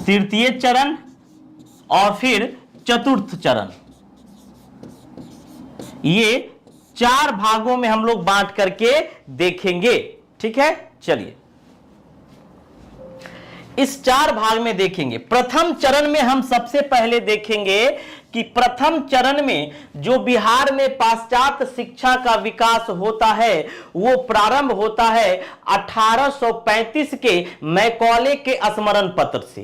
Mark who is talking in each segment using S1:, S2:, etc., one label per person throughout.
S1: तृतीय चरण और फिर चतुर्थ चरण, ये 4 भागों में हम लोग बांट करके देखेंगे। ठीक है, चलिए इस 4 भाग में देखेंगे। प्रथम चरण में हम सबसे पहले देखेंगे कि प्रथम चरण में जो बिहार में पाश्चात्य शिक्षा का विकास होता है वो प्रारंभ होता है 1835 के मैकॉले के स्मरण पत्र से।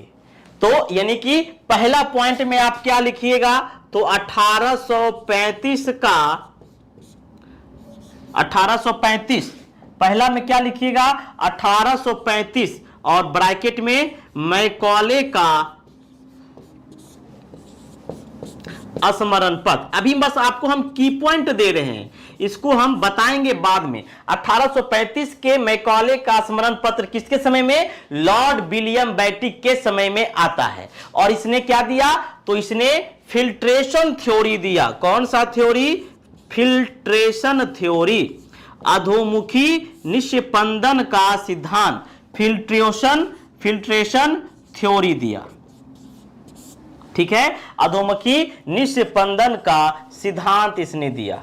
S1: तो यानी कि पहला पॉइंट में आप क्या लिखिएगा, तो 1835 पहला में क्या लिखिएगा, 1835 और ब्रैकेट में मैकॉले का स्मरण पत्र। अभी बस आपको हम की पॉइंट दे रहे हैं, इसको हम बताएंगे बाद में। 1835 के मैकॉले का स्मरण पत्र किसके समय में, लॉर्ड विलियम बेटिक के समय में आता है। और इसने क्या दिया, तो इसने फिल्ट्रेशन थ्योरी दिया। कौन सा थ्योरी, फिल्ट्रेशन थ्योरी, अधोमुखी निस्पंदन का सिद्धांत, फिल्ट्रेशन थ्योरी दिया। ठीक है, अधोमुखी निस्पंदन का सिद्धांत इसने दिया।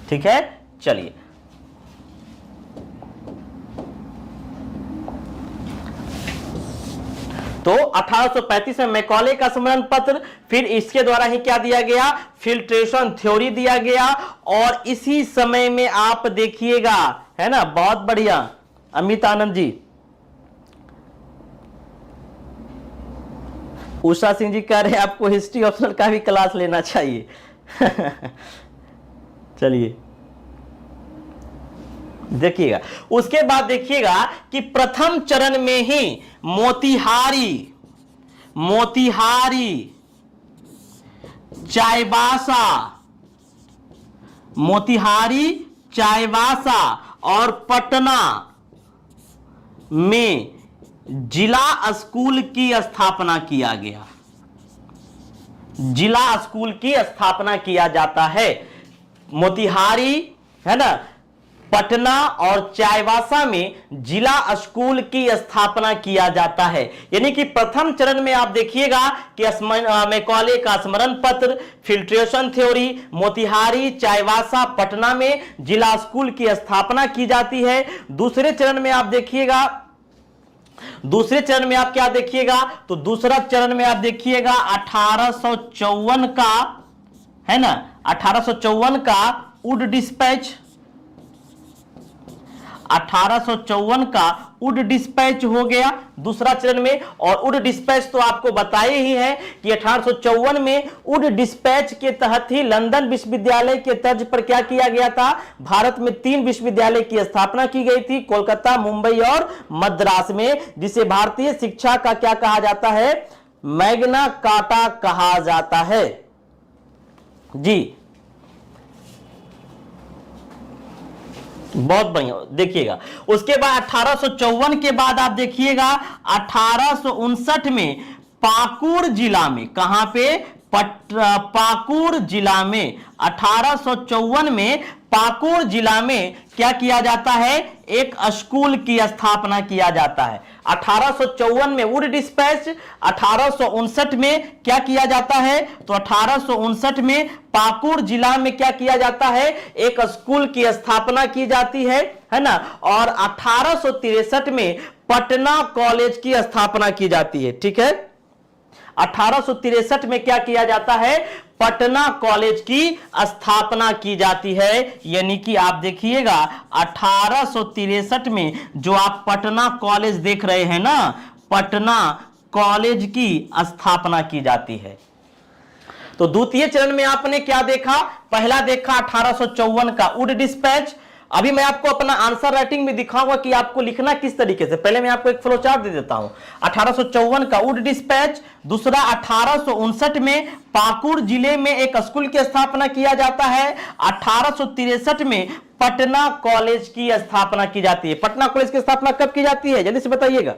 S1: ठीक है, चलिए तो 1835 में मैकॉले का स्मरण पत्र, फिर इसके द्वारा ही क्या दिया गया, फिल्ट्रेशन थ्योरी दिया गया। और इसी समय में आप देखिएगा, है ना, बहुत बढ़िया अमित आनंद जी, उषा सिंह जी कह रहे हैं आपको हिस्ट्री ऑप्शनल का भी क्लास लेना चाहिए। चलिए देखिएगा, उसके बाद देखिएगा कि प्रथम चरण में ही मोतिहारी, चाईबासा और पटना में जिला स्कूल की स्थापना किया गया। जिला स्कूल की स्थापना किया जाता है। मोतिहारी, है ना, पटना और चाईबासा में जिला स्कूल की स्थापना किया जाता है। यानी कि प्रथम चरण में आप देखिएगा कि मैकॉले का स्मरण पत्र, फिल्ट्रेशन थ्योरी, मोतिहारी, चाईबासा, पटना में जिला स्कूल की स्थापना की जाती है। दूसरे चरण में आप देखिएगा, दूसरे चरण में आप क्या देखिएगा, तो दूसरा चरण में आप देखिएगा 1854 का, है ना, 1854 का वुड डिस्पैच, 1854 का वुड डिस्पैच हो गया दूसरा चरण में। और वुड डिस्पैच तो आपको बताए ही है कि 1854 में वुड डिस्पैच के तहत ही लंदन विश्वविद्यालय के तर्ज पर क्या किया गया था, भारत में 3 विश्वविद्यालय की स्थापना की गई थी, कोलकाता, मुंबई और मद्रास में, जिसे भारतीय शिक्षा का क्या कहा जाता है, मैग्ना कार्टा कहा जाता है जी। बहुत बढ़िया, देखिएगा उसके बाद 1854 के बाद आप देखिएगा 1859 में पाकुड़ जिला में, कहां पे, पाकुड़ जिला में, 1854 में पाकुड़ जिला में क्या किया जाता है, एक स्कूल की स्थापना किया जाता है। 1854 में वुड डिस्पैच, 1859 में क्या किया जाता है, तो 1859 में पाकुड़ जिला में क्या किया जाता है, एक स्कूल की स्थापना की जाती है ना। और 1863 में पटना कॉलेज की स्थापना की जाती है। ठीक है, 1863 में क्या किया जाता है, पटना कॉलेज की स्थापना की जाती है। यानी कि आप देखिएगा 1863 में जो आप पटना कॉलेज देख रहे हैं ना, पटना कॉलेज की स्थापना की जाती है। तो द्वितीय चरण में आपने क्या देखा, पहला देखा 1854 का वुड डिस्पैच। अभी मैं आपको अपना आंसर राइटिंग में दिखाऊंगा कि आपको लिखना किस तरीके से। पहले मैं आपको एक फ्लो चार्ट दे देता हूं। 1854 का वुड डिस्पैच, दूसरा 1859 में पाकुड़ जिले में एक स्कूल की स्थापना किया जाता है, 1863 में पटना कॉलेज की स्थापना की जाती है। पटना कॉलेज की स्थापना कब की जाती है, जल्दी से बताइएगा।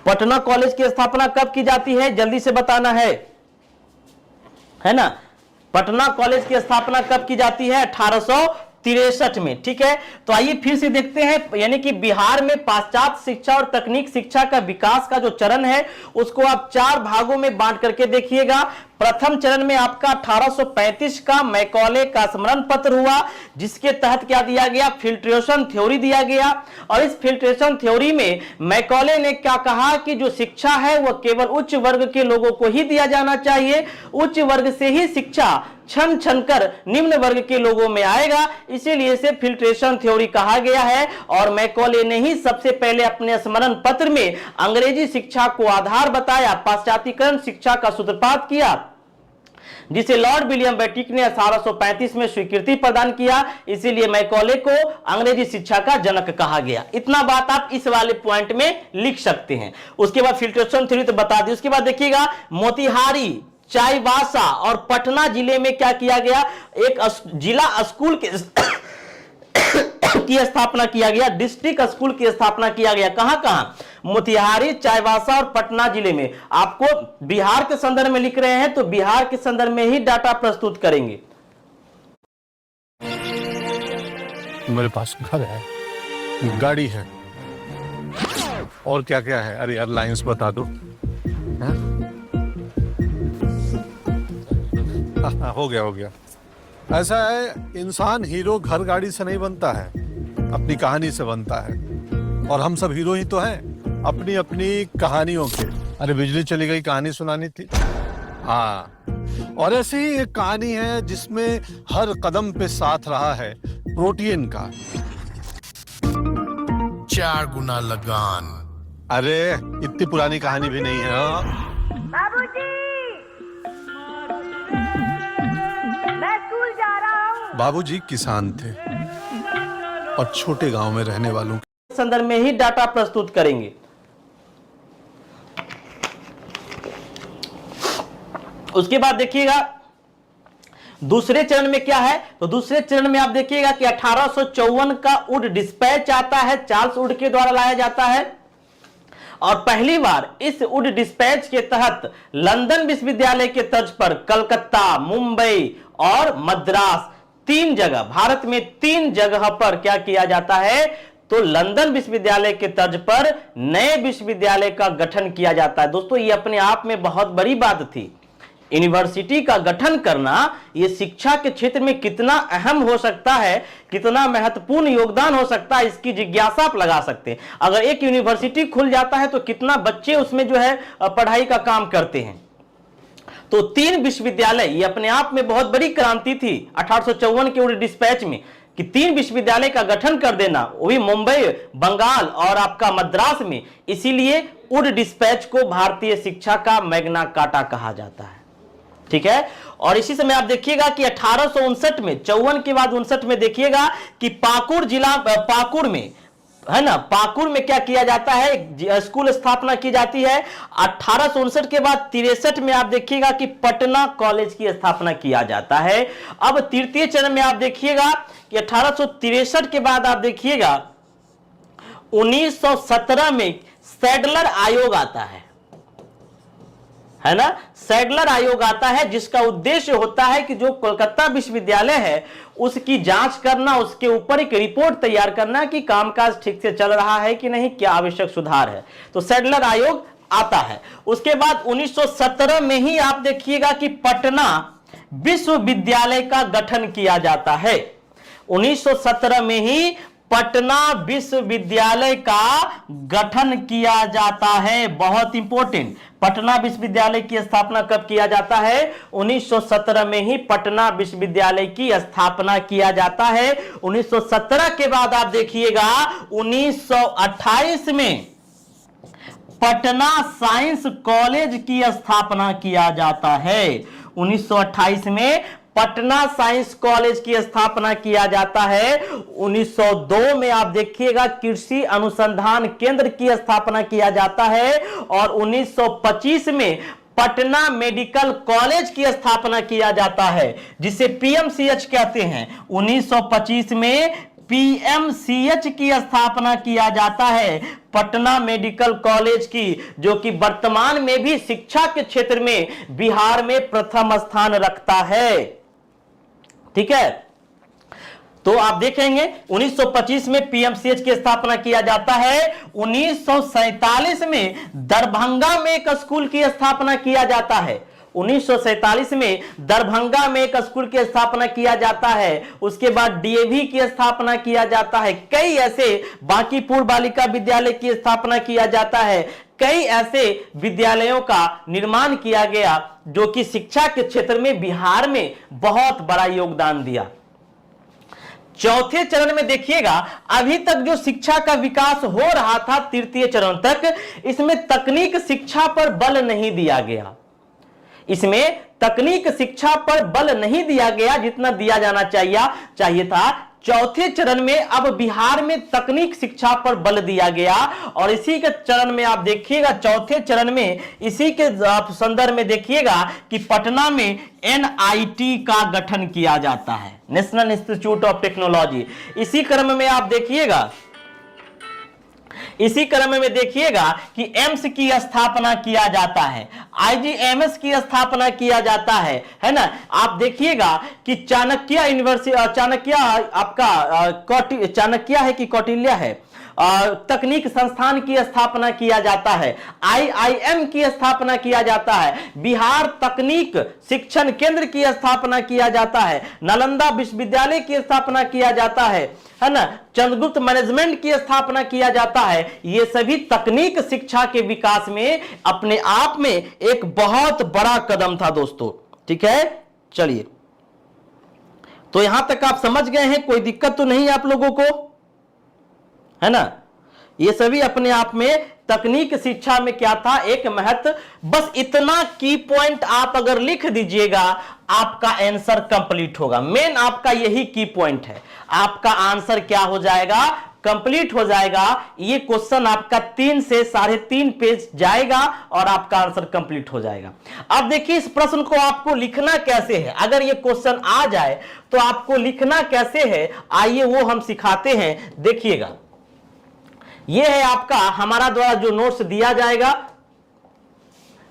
S1: पटना कॉलेज की स्थापना कब की जाती है, जल्दी से बताना है ना। पटना कॉलेज की स्थापना कब की जाती है, 1865 63 में। ठीक है, तो आइए फिर से देखते हैं, यानी कि बिहार में पाश्चात्य शिक्षा और तकनीक शिक्षा का विकास का जो चरण है उसको आप 4 भागों में बांट करके देखिएगा। प्रथम चरण में आपका 1835 का मैकॉले का स्मरण पत्र हुआ, जिसके तहत क्या दिया गया, फिल्ट्रेशन थ्योरी दिया गया। और इस फिल्ट्रेशन थ्योरी में मैकॉले ने क्या कहा कि जो शिक्षा है वह केवल उच्च वर्ग के लोगों को ही दिया जाना चाहिए, उच्च वर्ग से ही शिक्षा छन छन कर निम्न वर्ग के लोगों में आएगा, इसीलिए इसे फिल्ट्रेशन थ्योरी कहा गया है। और मैकॉले ने ही सबसे पहले अपने स्मरण पत्र में अंग्रेजी शिक्षा को आधार बताया, पाश्चात्यकरण शिक्षा का सूत्रपात किया, जिसे लॉर्ड विलियम बेंटिक ने 1835 में स्वीकृति प्रदान किया, इसीलिए मैकॉले को अंग्रेजी शिक्षा का जनक कहा गया। इतना बात आप इस वाले पॉइंट में लिख सकते हैं। उसके बाद फिल्ट्रेशन थ्योरी तो बता दी। उसके बाद देखिएगा मोतिहारी, चाईबासा और पटना जिले में क्या किया गया, एक जिला स्कूल के की स्थापना किया गया, डिस्ट्रिक्ट स्कूल की स्थापना किया गया। कहां कहां, मोतिहारी, चाईबासा और पटना जिले में। आपको बिहार के संदर्भ में लिख रहे हैं तो बिहार के संदर्भ में ही डाटा प्रस्तुत करेंगे।
S2: मेरे पास घर है, गाड़ी है, और क्या क्या है? अरे एयरलाइंस बता दो। हो गया हो गया। ऐसा है, इंसान हीरो घर गाड़ी से नहीं बनता है, अपनी कहानी से बनता है। और हम सब हीरो ही तो हैं अपनी अपनी कहानियों के। अरे बिजली चली गई, कहानी सुनानी थी। हाँ, और ऐसे ही एक कहानी है जिसमें हर कदम पे साथ रहा है प्रोटीन का।
S3: 4 गुना लगान।
S2: अरे इतनी पुरानी कहानी भी नहीं है।
S4: बाबूजी, मैं स्कूल जा रहा हूँ।
S2: बाबूजी किसान थे और छोटे गांव में रहने वालों
S1: के संदर्भ में ही डाटा प्रस्तुत करेंगे। उसके बाद देखिएगा दूसरे चरण में क्या है, तो दूसरे चरण में आप देखिएगा कि 1854 का वुड डिस्पैच आता है, चार्ल्स वुड के द्वारा लाया जाता है। और पहली बार इस वुड डिस्पैच के तहत लंदन विश्वविद्यालय के तर्ज पर कलकत्ता, मुंबई और मद्रास, 3 जगह, भारत में 3 जगह पर क्या किया जाता है, तो लंदन विश्वविद्यालय के तर्ज पर नए विश्वविद्यालय का गठन किया जाता है। दोस्तों ये अपने आप में बहुत बड़ी बात थी। यूनिवर्सिटी का गठन करना यह शिक्षा के क्षेत्र में कितना अहम हो सकता है, कितना महत्वपूर्ण योगदान हो सकता है, इसकी जिज्ञासा आप लगा सकते हैं। अगर एक यूनिवर्सिटी खुल जाता है तो कितना बच्चे उसमें जो है पढ़ाई का काम करते हैं। तो 3 विश्वविद्यालय, ये अपने आप में बहुत बड़ी क्रांति थी 1854 के वुड डिस्पैच में, कि 3 विश्वविद्यालय का गठन कर देना, वो भी मुंबई, बंगाल और आपका मद्रास में। इसीलिए वुड डिस्पैच को भारतीय शिक्षा का मैग्ना कार्टा कहा जाता है। ठीक है, और इसी समय आप देखिएगा कि 1859 में, 54 के बाद 59 में देखिएगा कि पाकुड़ जिला, पाकुड़ में है ना, पाकुड़ में क्या किया जाता है, स्कूल स्थापना की जाती है। 1859 के बाद 63 में आप देखिएगा कि पटना कॉलेज की स्थापना किया जाता है। अब तृतीय चरण में आप देखिएगा कि 1863 के बाद आप देखिएगा 1917 में सैडलर आयोग आता है ना, सैडलर आयोग आता है, जिसका उद्देश्य होता है कि जो कोलकाता विश्वविद्यालय है उसकी जांच करना, उसके ऊपर एक रिपोर्ट तैयार करना कि कामकाज ठीक से चल रहा है कि नहीं, क्या आवश्यक सुधार है। तो सैडलर आयोग आता है। उसके बाद 1917 में ही आप देखिएगा कि पटना विश्वविद्यालय का गठन किया जाता है। 1917 में ही पटना विश्वविद्यालय का गठन किया जाता है। बहुत इंपॉर्टेंट, पटना विश्वविद्यालय की स्थापना कब किया जाता है, 1917 में ही पटना विश्वविद्यालय की स्थापना किया जाता है। 1917 के बाद आप देखिएगा 1928 में पटना साइंस कॉलेज की स्थापना किया जाता है। 1928 में पटना साइंस कॉलेज की स्थापना किया जाता है। 1902 में आप देखिएगा कृषि अनुसंधान केंद्र की स्थापना किया जाता है। और 1925 में पटना मेडिकल कॉलेज की स्थापना किया जाता है, जिसे पीएमसीएच कहते हैं। 1925 में पीएमसीएच की स्थापना किया जाता है, पटना मेडिकल कॉलेज की, जो कि वर्तमान में भी शिक्षा के क्षेत्र में बिहार में प्रथम स्थान रखता है। ठीक है, तो आप देखेंगे 1925 में पीएमसीएच की स्थापना किया जाता है, 1947 में दरभंगा में एक स्कूल की स्थापना किया जाता है, 1947 में दरभंगा में एक स्कूल की स्थापना किया जाता है, उसके बाद डीएवी की स्थापना किया जाता है, कई ऐसे बांकीपुर बालिका विद्यालय की स्थापना किया जाता है, कई ऐसे विद्यालयों का निर्माण किया गया जो कि शिक्षा के क्षेत्र में बिहार में बहुत बड़ा योगदान दिया। चौथे चरण में देखिएगा, अभी तक जो शिक्षा का विकास हो रहा था तृतीय चरण तक, इसमें तकनीक शिक्षा पर बल नहीं दिया गया, इसमें तकनीक शिक्षा पर बल नहीं दिया गया जितना दिया जाना चाहिए था। चौथे चरण में अब बिहार में तकनीक शिक्षा पर बल दिया गया और इसी के चरण में आप देखिएगा, चौथे चरण में इसी के संदर्भ में देखिएगा कि पटना में एनआईटी का गठन किया जाता है, नेशनल इंस्टीट्यूट ऑफ टेक्नोलॉजी। इसी क्रम में आप देखिएगा, इसी क्रम में देखिएगा कि एम्स की स्थापना किया जाता है, आईजीएमएस की स्थापना किया जाता है ना। आप देखिएगा कि चाणक्य यूनिवर्सिटी, चाणक्य है कि कौटिल्य है, तकनीक संस्थान की स्थापना किया जाता है, आईआईएम की स्थापना किया जाता है, बिहार तकनीक शिक्षण केंद्र की स्थापना किया जाता है, नालंदा विश्वविद्यालय की स्थापना किया जाता है ना, चंद्रगुप्त मैनेजमेंट की स्थापना किया जाता है। ये सभी तकनीक शिक्षा के विकास में अपने आप में एक बहुत बड़ा कदम था दोस्तों, ठीक है। चलिए, तो यहां तक आप समझ गए हैं, कोई दिक्कत तो नहीं आप लोगों को, है ना। ये सभी अपने आप में तकनीक शिक्षा में क्या था, एक महत्व। बस इतना की पॉइंट आप अगर लिख दीजिएगा आपका आंसर कंप्लीट होगा। मेन आपका यही की पॉइंट है, आपका आंसर क्या हो जाएगा, कंप्लीट हो जाएगा। ये क्वेश्चन आपका 3 से 3.5 पेज जाएगा और आपका आंसर कंप्लीट हो जाएगा। अब देखिए इस प्रश्न को आपको लिखना कैसे है, अगर ये क्वेश्चन आ जाए तो आपको लिखना कैसे है, आइए वो हम सिखाते हैं। देखिएगा, ये है आपका हमारा द्वारा जो नोट्स दिया जाएगा,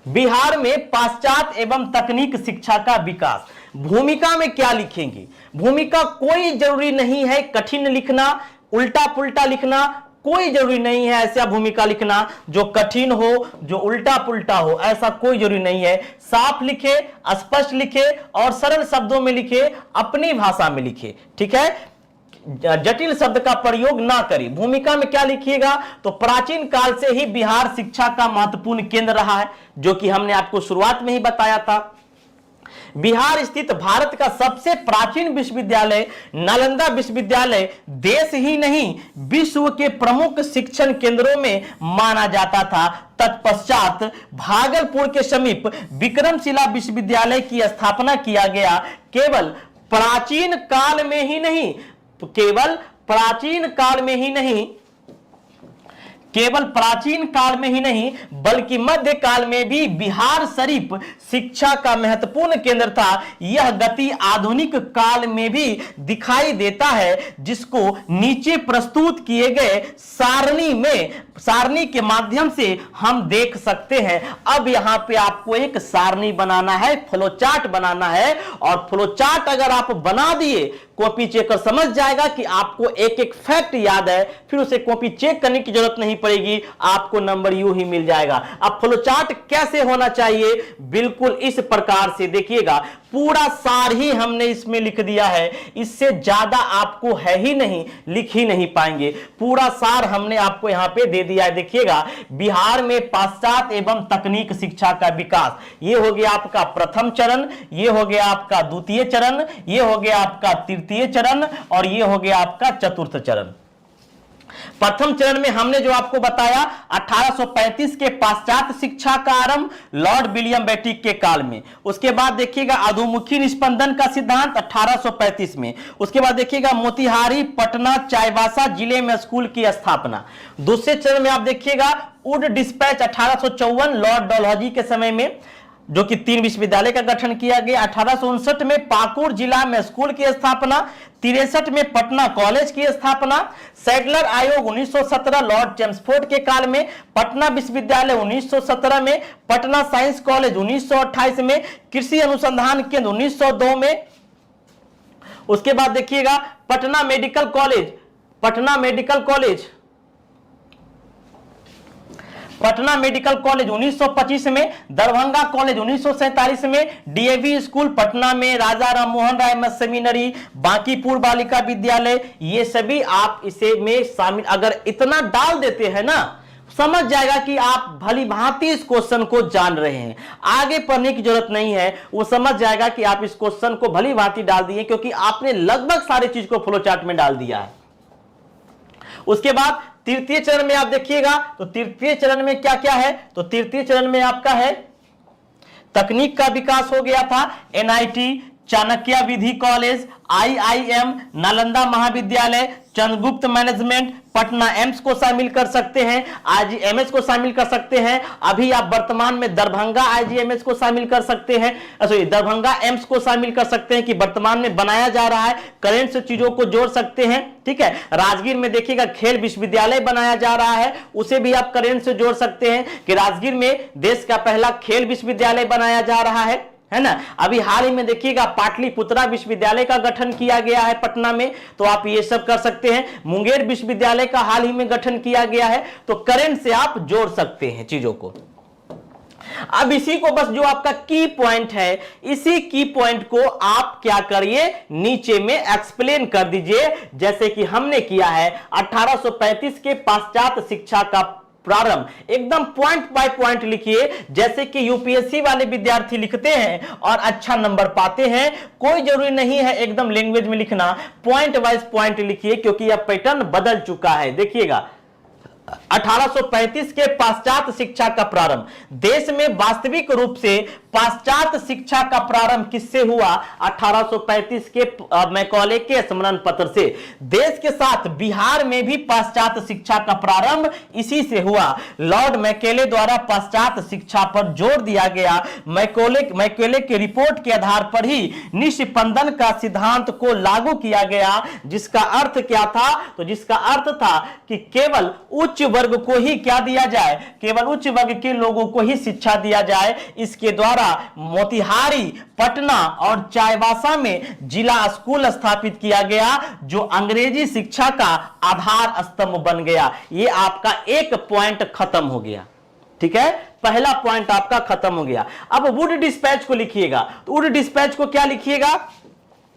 S1: बिहार में पाश्चात्य एवं तकनीक शिक्षा का विकास। भूमिका में क्या लिखेंगे, भूमिका कोई जरूरी नहीं है कठिन लिखना, उल्टा पुल्टा लिखना, कोई जरूरी नहीं है ऐसा भूमिका लिखना जो कठिन हो, जो उल्टा पुल्टा हो, ऐसा कोई जरूरी नहीं है। साफ लिखे, स्पष्ट लिखे और सरल शब्दों में लिखे, अपनी भाषा में लिखे, ठीक है। जटिल शब्द का प्रयोग ना करें। भूमिका में क्या लिखिएगा, तो प्राचीन काल से ही बिहार शिक्षा का महत्वपूर्ण केंद्र रहा है, जो कि हमने आपको शुरुआत में ही बताया था। बिहार स्थित भारत का सबसे प्राचीन विश्वविद्यालय नालंदा विश्वविद्यालय देश ही नहीं विश्व के प्रमुख शिक्षण केंद्रों में माना जाता था। तत्पश्चात भागलपुर के समीप विक्रमशिला विश्वविद्यालय की स्थापना किया गया। केवल प्राचीन काल में ही नहीं, केवल प्राचीन काल में ही नहीं बल्कि मध्य काल में भी बिहार शरीफ शिक्षा का महत्वपूर्ण केंद्र था। यह गति आधुनिक काल में भी दिखाई देता है, जिसको नीचे प्रस्तुत किए गए सारणी के माध्यम से हम देख सकते हैं। अब यहां पे आपको एक सारणी बनाना है, फ्लो चार्ट बनाना है, और फ्लो चार्ट अगर आप बना दिए, कॉपी चेकर समझ जाएगा कि आपको एक एक फैक्ट याद है, फिर उसे कॉपी चेक करने की जरूरत नहीं पड़ेगी, आपको नंबर यूं ही मिल जाएगा। अब फ्लो चार्ट कैसे होना चाहिए, बिल्कुल इस प्रकार से देखिएगा, पूरा सार ही हमने इसमें लिख दिया है, इससे ज्यादा आपको है ही नहीं, लिख ही नहीं पाएंगे। पूरा सार हमने आपको यहां पे दे दिया है। देखिएगा, बिहार में पाश्चात्य एवं तकनीक शिक्षा का विकास, ये हो गया आपका प्रथम चरण, ये हो गया आपका द्वितीय चरण, ये हो गया आपका तृतीय चरण, और ये हो गया आपका चतुर्थ चरण। प्रथम चरण में हमने जो आपको बताया 1835 के पाश्चात्य शिक्षा का आरंभ लॉर्ड विलियम बेंटिक के काल में। उसके बाद देखिएगा अधोमुखी निस्पंदन का सिद्धांत 1835 में। उसके बाद देखिएगा मोतिहारी, पटना, चाईबासा जिले में स्कूल की स्थापना। दूसरे चरण में आप देखिएगा वुड डिस्पैच 1854 लॉर्ड डलहौजी के समय में, जो कि 3 विश्वविद्यालय का गठन किया गया। 1859 में पाकुड़ जिला में स्कूल की स्थापना, 63 में पटना कॉलेज की स्थापना, सैडलर आयोग 1917 लॉर्ड चेम्सफोर्ड के काल में, पटना विश्वविद्यालय 1917 में, पटना साइंस कॉलेज 1928 में, कृषि अनुसंधान केंद्र 1902 में। उसके बाद देखिएगा Patna medical college, Patna medical college, Patna medical college 1925 में, दरभंगा कॉलेज 1947 में, डीएवी स्कूल पटना में, राजा राममोहन राय मध्य सेमिनरी, बांकीपुर बालिका विद्यालय, ये सभी आप इसे में शामिल अगर इतना डाल देते हैं ना, समझ जाएगा कि आप भली भांति इस क्वेश्चन को जान रहे हैं, आगे पढ़ने की जरूरत नहीं है, वो समझ जाएगा कि आप इस क्वेश्चन को भली भांति डाल दिए, क्योंकि आपने लगभग सारी चीज को फ्लो चार्ट में डाल दिया है। उसके बाद तृतीय चरण में आप देखिएगा, तो तृतीय चरण में क्या क्या है, तो तृतीय चरण में आपका है तकनीक का विकास हो गया था, एनआईटी, चाणक्य विधि कॉलेज, आईआईएम, नालंदा महाविद्यालय, चंद्रगुप्त मैनेजमेंट, पटना एम्स को शामिल कर सकते हैं, आईजीएमएस को शामिल कर सकते हैं, अभी आप वर्तमान में दरभंगा आईजीएमएस को शामिल कर सकते हैं, सॉरी दरभंगा एम्स को शामिल कर सकते हैं कि वर्तमान में बनाया जा रहा है, करेंट से चीजों को जोड़ सकते हैं, ठीक है। राजगीर में देखिएगा खेल विश्वविद्यालय बनाया जा रहा है, उसे भी आप करेंट से जोड़ सकते हैं कि राजगीर में देश का पहला खेल विश्वविद्यालय बनाया जा रहा है ना। अभी हाल ही में देखिएगा पाटलिपुत्रा विश्वविद्यालय का गठन किया गया है पटना में, तो आप ये सब कर सकते हैं। मुंगेर विश्वविद्यालय का हाल ही में गठन किया गया है, तो करंट से आप जोड़ सकते हैं चीजों को। अब इसी को बस जो आपका की पॉइंट है, इसी की पॉइंट को आप क्या करिए, नीचे में एक्सप्लेन कर दीजिए, जैसे कि हमने किया है 1835 के पाश्चात्य शिक्षा का प्रारंभ, एकदम पॉइंट बाय पॉइंट लिखिए, जैसे कि यूपीएससी वाले विद्यार्थी लिखते हैं और अच्छा नंबर पाते हैं। कोई जरूरी नहीं है एकदम लैंग्वेज में लिखना, पॉइंट वाइज पॉइंट लिखिए, क्योंकि यह पैटर्न बदल चुका है। देखिएगा 1835 के पाश्चात्य शिक्षा का प्रारंभ, देश में वास्तविक रूप से पाश्चात्य शिक्षा का प्रारंभ किससे हुआ, 1835 के मैकॉले के स्मरण पत्र से। देश के साथ बिहार में भी पाश्चात्य शिक्षा का प्रारंभ इसी से हुआ। लॉर्ड मैकेले द्वारा पाश्चात्य शिक्षा पर जोर दिया गया। मैकेले की रिपोर्ट के आधार पर ही निस्पंदन का सिद्धांत को लागू किया गया, जिसका अर्थ क्या था, तो जिसका अर्थ था कि केवल उच्च वर्ग को ही क्या दिया जाए, केवल उच्च वर्ग के लोगों को ही शिक्षा दिया जाए। इसके द्वारा मोतिहारी, पटना और चाईबासा में जिला स्कूल स्थापित किया गया, जो अंग्रेजी शिक्षा का आधार स्तंभ बन गया। ये आपका एक पॉइंट खत्म हो गया, ठीक है, पहला पॉइंट आपका खत्म हो गया। अब वुड डिस्पैच को लिखिएगा, तो वुड डिस्पैच को क्या लिखिएगा,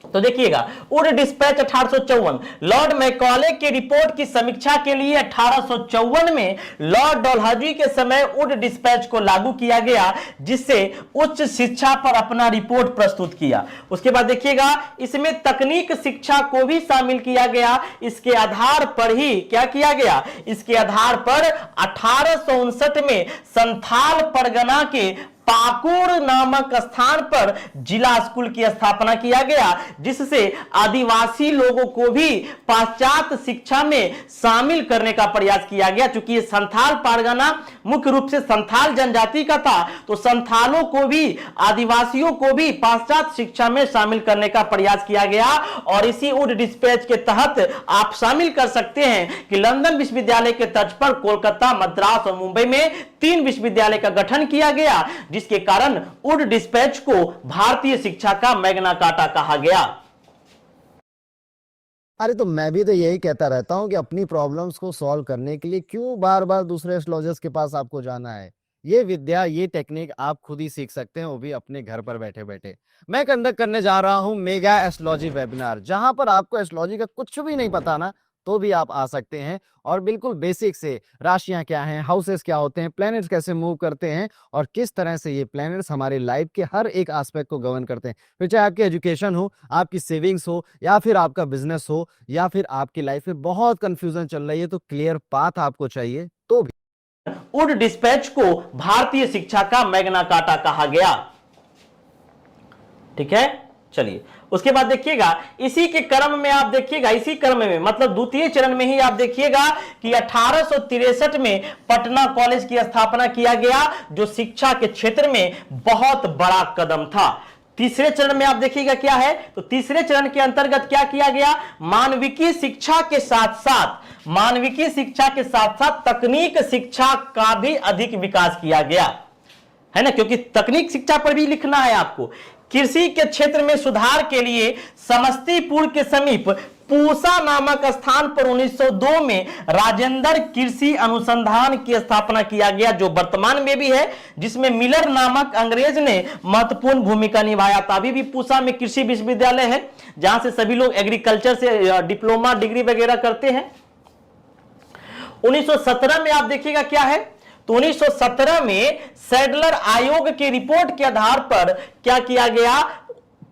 S1: तो देखिएगा वुड डिस्पैच 1854, लॉर्ड मैकॉले की रिपोर्ट की समीक्षा के लिए 1854 में लॉर्ड डलहौजी के समय वुड डिस्पैच को लागू किया गया, जिससे उच्च शिक्षा पर अपना रिपोर्ट प्रस्तुत किया। उसके बाद देखिएगा इसमें तकनीक शिक्षा को भी शामिल किया गया। इसके आधार पर ही क्या किया गया, इसके आधार पर 1859 में संथाल परगना के पाकुड़ नामक स्थान पर जिला स्कूल की स्थापना किया गया, जिससे आदिवासी लोगों को भी पाश्चात्य शिक्षा में शामिल करने का प्रयास किया गया। चूंकि ये संथाल परगना मुख्य रूप से संथाल जनजाति का था, तो संथालों को भी, आदिवासियों को भी पाश्चात्य शिक्षा में शामिल करने का प्रयास किया गया। और इसी वुड डिस्पैच के तहत आप शामिल कर सकते हैं कि लंदन विश्वविद्यालय के तर्ज पर कोलकाता, मद्रास और मुंबई में 3 विश्वविद्यालय का गठन किया गया, जिसके कारण वुड डिस्पैच को भारतीय शिक्षा का मैग्ना कार्टा कहा गया।
S5: अरे तो मैं भी तो यही कहता रहता हूँ कि अपनी प्रॉब्लम्स को सॉल्व करने के लिए क्यों बार बार दूसरे एस्ट्रोलॉजर्स के पास आपको जाना है। ये विद्या, ये टेक्निक आप खुद ही सीख सकते हैं, वो भी अपने घर पर बैठे बैठे। मैं कंडक्ट करने जा रहा हूँ मेगा एस्ट्रोलॉजी वेबिनार, जहां पर आपको एस्ट्रोलॉजी का कुछ भी नहीं पता ना, तो भी आप आ सकते हैं और बिल्कुल बेसिक से राशियां क्या हैं, हाउसेस क्या होते हैं, प्लैनेट्स कैसे मूव करते हैं और किस तरह से ये प्लैनेट्स हमारे लाइफ के हर एक एस्पेक्ट को गवर्न करते हैं। फिर चाहे आपकी एजुकेशन हो, आपकी सेविंग्स हो, या फिर आपका बिजनेस हो, या फिर आपकी लाइफ में बहुत कंफ्यूजन चल रही है, तो क्लियर पाथ आपको चाहिए तो भी।
S1: वुड डिस्पैच को भारतीय शिक्षा का मैग्ना कार्टा कहा गया, ठीक है। चलिए उसके बाद देखिएगा इसी के क्रम में आप देखिएगा, इसी क्रम में मतलब द्वितीय चरण में ही आप देखिएगा कि 1863 में पटना कॉलेज की स्थापना किया गया, जो शिक्षा के क्षेत्र में बहुत बड़ा कदम था। तीसरे चरण में आप देखिएगा क्या है, तो तीसरे चरण के अंतर्गत क्या किया गया, मानविकी शिक्षा के साथ साथ, मानविकी शिक्षा के साथ साथ तकनीक शिक्षा का भी अधिक विकास किया गया, है ना, क्योंकि तकनीक शिक्षा पर भी लिखना है आपको। कृषि के क्षेत्र में सुधार के लिए समस्तीपुर के समीप पूसा नामक स्थान पर 1902 में राजेंद्र कृषि अनुसंधान की स्थापना किया गया, जो वर्तमान में भी है, जिसमें मिलर नामक अंग्रेज ने महत्वपूर्ण भूमिका निभाया था। अभी भी पूसा में कृषि विश्वविद्यालय है, जहां से सभी लोग एग्रीकल्चर से डिप्लोमा डिग्री वगैरह करते हैं। 1917 में आप देखिएगा क्या है, तो 1917 में सैडलर आयोग की रिपोर्ट के आधार पर क्या किया गया,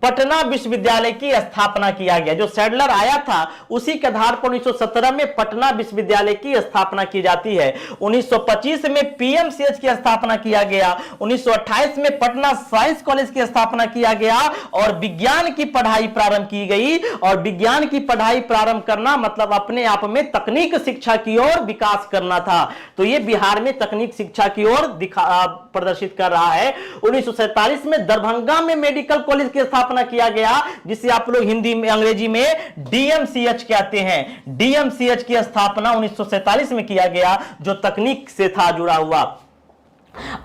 S1: पटना विश्वविद्यालय की स्थापना किया गया। जो सैडलर आया था उसी के आधार पर 1917 में पटना विश्वविद्यालय की स्थापना की जाती है। 1925 में पीएमसीएच की स्थापना किया गया। 1928 में पटना साइंस कॉलेज की स्थापना किया गया और विज्ञान की पढ़ाई प्रारंभ की गई। और विज्ञान की पढ़ाई प्रारंभ करना मतलब अपने आप में तकनीक शिक्षा की ओर विकास करना था। तो ये बिहार में तकनीक शिक्षा की ओर प्रदर्शित कर रहा है। 1947 में दरभंगा में मेडिकल कॉलेज की स्थापना किया गया, जिसे आप लोग हिंदी में अंग्रेजी में डीएमसीएच कहते हैं। डीएमसीएच की स्थापना 1947 में किया गया, जो तकनीक से था जुड़ा हुआ।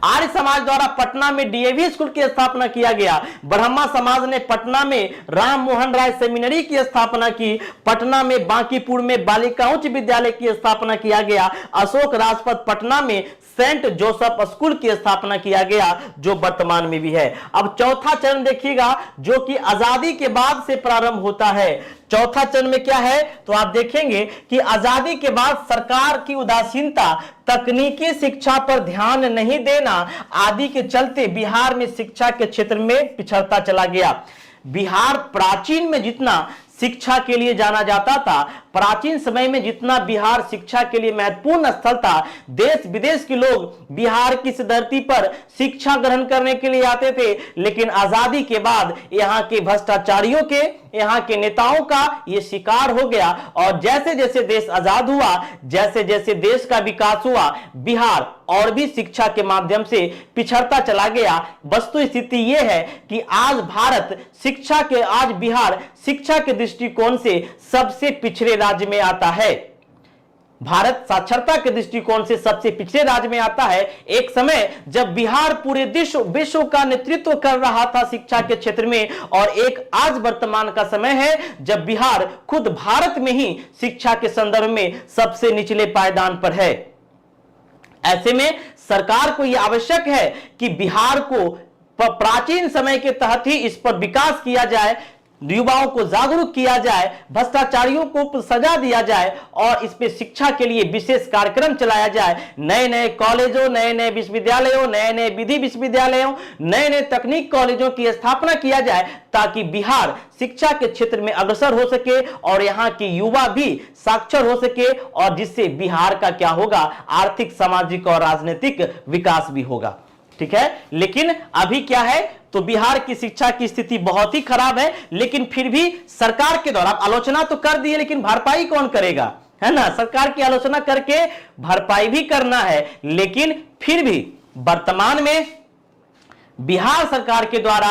S1: आर्य समाज द्वारा पटना में डीएवी स्कूल की स्थापना किया गया। ब्रह्मा समाज ने पटना में राम मोहन राय सेमिनरी की स्थापना की। पटना में बांकीपुर में बालिका उच्च विद्यालय की स्थापना किया गया। अशोक राजपथ पटना में सेंट जोसेफ स्कूल की स्थापना किया गया, जो वर्तमान में भी है। अब चौथा चरण देखिएगा, जो कि आजादी के बाद से प्रारंभ होता है। चौथा चरण में क्या है, तो आप देखेंगे कि आजादी के बाद सरकार की उदासीनता, तकनीकी शिक्षा पर ध्यान नहीं देना आदि के चलते बिहार में शिक्षा के क्षेत्र में पिछड़ता चला गया। बिहार प्राचीन में जितना शिक्षा के लिए जाना जाता था, प्राचीन समय में जितना बिहार शिक्षा के लिए महत्वपूर्ण स्थल था, देश विदेश के लोग बिहार की इस धरती पर शिक्षा ग्रहण करने के लिए आते थे। लेकिन आजादी के बाद यहाँ के भ्रष्टाचारियों के, यहाँ के नेताओं का ये शिकार हो गया। और जैसे जैसे देश आजाद हुआ, जैसे जैसे देश का विकास हुआ, बिहार और भी शिक्षा के माध्यम से पिछड़ता चला गया। वस्तु स्थिति यह है कि आज भारत शिक्षा के, आज बिहार शिक्षा के दृष्टिकोण से सबसे पिछड़े राज्य में आता है। भारत साक्षरता के दृष्टिकोण से सबसे पिछड़े राज्य में आता है। एक समय जब बिहार पूरे विश्व का नेतृत्व कर रहा था शिक्षा के क्षेत्र में, और एक आज वर्तमान का समय है जब बिहार खुद भारत में ही शिक्षा के संदर्भ में सबसे निचले पायदान पर है। ऐसे में सरकार को यह आवश्यक है कि बिहार को प्राचीन समय के तहत ही इस पर विकास किया जाए, युवाओं को जागरूक किया जाए, भ्रष्टाचारियों को सजा दिया जाए और इस पे शिक्षा के लिए विशेष कार्यक्रम चलाया जाए। नए नए कॉलेजों, नए नए विश्वविद्यालयों, नए नए विधि विश्वविद्यालयों, नए नए तकनीक कॉलेजों की स्थापना किया जाए, ताकि बिहार शिक्षा के क्षेत्र में अग्रसर हो सके और यहाँ के युवा भी साक्षर हो सके, और जिससे बिहार का क्या होगा, आर्थिक, सामाजिक और राजनीतिक विकास भी होगा। ठीक है, लेकिन अभी क्या है, तो बिहार की शिक्षा की स्थिति बहुत ही खराब है। लेकिन फिर भी सरकार के द्वारा आलोचना तो कर दी है, लेकिन भरपाई कौन करेगा, है ना। सरकार की आलोचना करके भरपाई भी करना है, लेकिन फिर भी वर्तमान में बिहार सरकार के द्वारा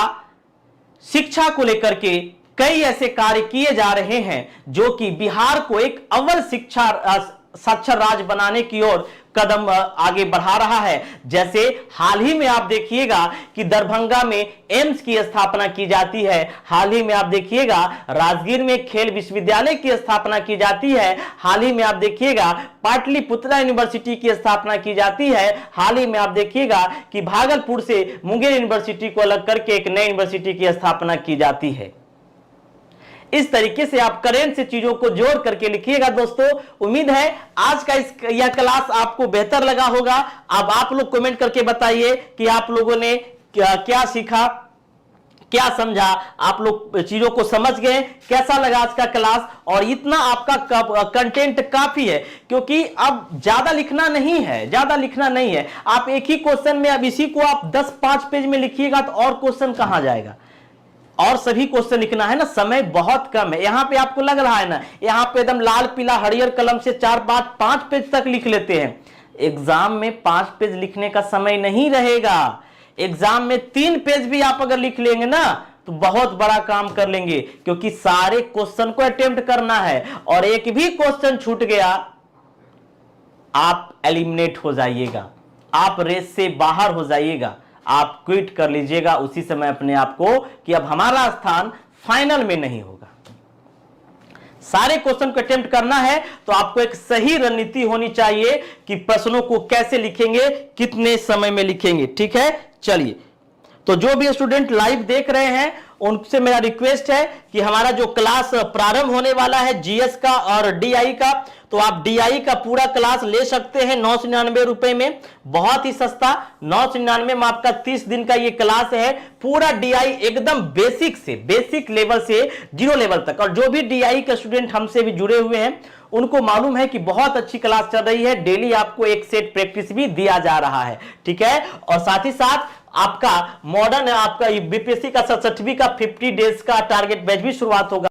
S1: शिक्षा को लेकर के कई ऐसे कार्य किए जा रहे हैं जो कि बिहार को एक अव्वल शिक्षा साक्षर राज्य बनाने की ओर कदम आगे बढ़ा रहा है। जैसे हाल ही में आप देखिएगा कि दरभंगा में एम्स की स्थापना की जाती है। हाल ही में आप देखिएगा राजगीर में खेल विश्वविद्यालय की स्थापना की जाती है। हाल ही में आप देखिएगा पाटलिपुत्रा यूनिवर्सिटी की स्थापना की जाती है। हाल ही में आप देखिएगा कि भागलपुर से मुंगेर यूनिवर्सिटी को अलग करके एक नई यूनिवर्सिटी की स्थापना की जाती है। इस तरीके से आप करेंट से चीजों को जोड़ करके लिखिएगा दोस्तों। उम्मीद है आज का यह क्लास आपको बेहतर लगा होगा। अब आप लोग कमेंट करके बताइए कि आप लोगों ने क्या सीखा, क्या समझा, आप लोग चीजों को समझ गए, कैसा लगा आज का क्लास। और इतना आपका कंटेंट काफी है, क्योंकि अब ज्यादा लिखना नहीं है, ज्यादा लिखना नहीं है। आप एक ही क्वेश्चन में अब इसी को आप 10-5 पेज में लिखिएगा तो और क्वेश्चन कहां जाएगा, और सभी क्वेश्चन लिखना है ना, समय बहुत कम है। यहां पे आपको लग रहा है ना, यहां पे एकदम लाल पीला हरियर कलम से 4-5 पेज तक लिख लेते हैं। एग्जाम में 5 पेज लिखने का समय नहीं रहेगा। एग्जाम में 3 पेज भी आप अगर लिख लेंगे ना तो बहुत बड़ा काम कर लेंगे, क्योंकि सारे क्वेश्चन को अटेम्प्ट करना है, और एक भी क्वेश्चन छूट गया आप एलिमिनेट हो जाइएगा, आप रेस से बाहर हो जाइएगा, आप क्विट कर लीजिएगा उसी समय अपने आप को कि अब हमारा स्थान फाइनल में नहीं होगा। सारे क्वेश्चन को अटेम्प्ट करना है तो आपको एक सही रणनीति होनी चाहिए कि प्रश्नों को कैसे लिखेंगे, कितने समय में लिखेंगे। ठीक है, चलिए, तो जो भी स्टूडेंट लाइव देख रहे हैं उनसे मेरा रिक्वेस्ट है कि हमारा जो क्लास प्रारंभ होने वाला है जीएस का और डीआई का, तो आप डीआई का पूरा क्लास ले सकते हैं 999 रुपए में, बहुत ही सस्ता। 999 में आपका 30 दिन का ये क्लास है। पूरा डीआई एकदम बेसिक से, बेसिक लेवल से जीरो लेवल तक। और जो भी डीआई के स्टूडेंट हमसे भी जुड़े हुए हैं उनको मालूम है कि बहुत अच्छी क्लास चल रही है। डेली आपको एक सेट प्रैक्टिस भी दिया जा रहा है। ठीक है, और साथ ही साथ आपका मॉडर्न, आपका बीपीएससी का 67वीं का 50 डेज का टारगेट बैच भी शुरुआत होगा।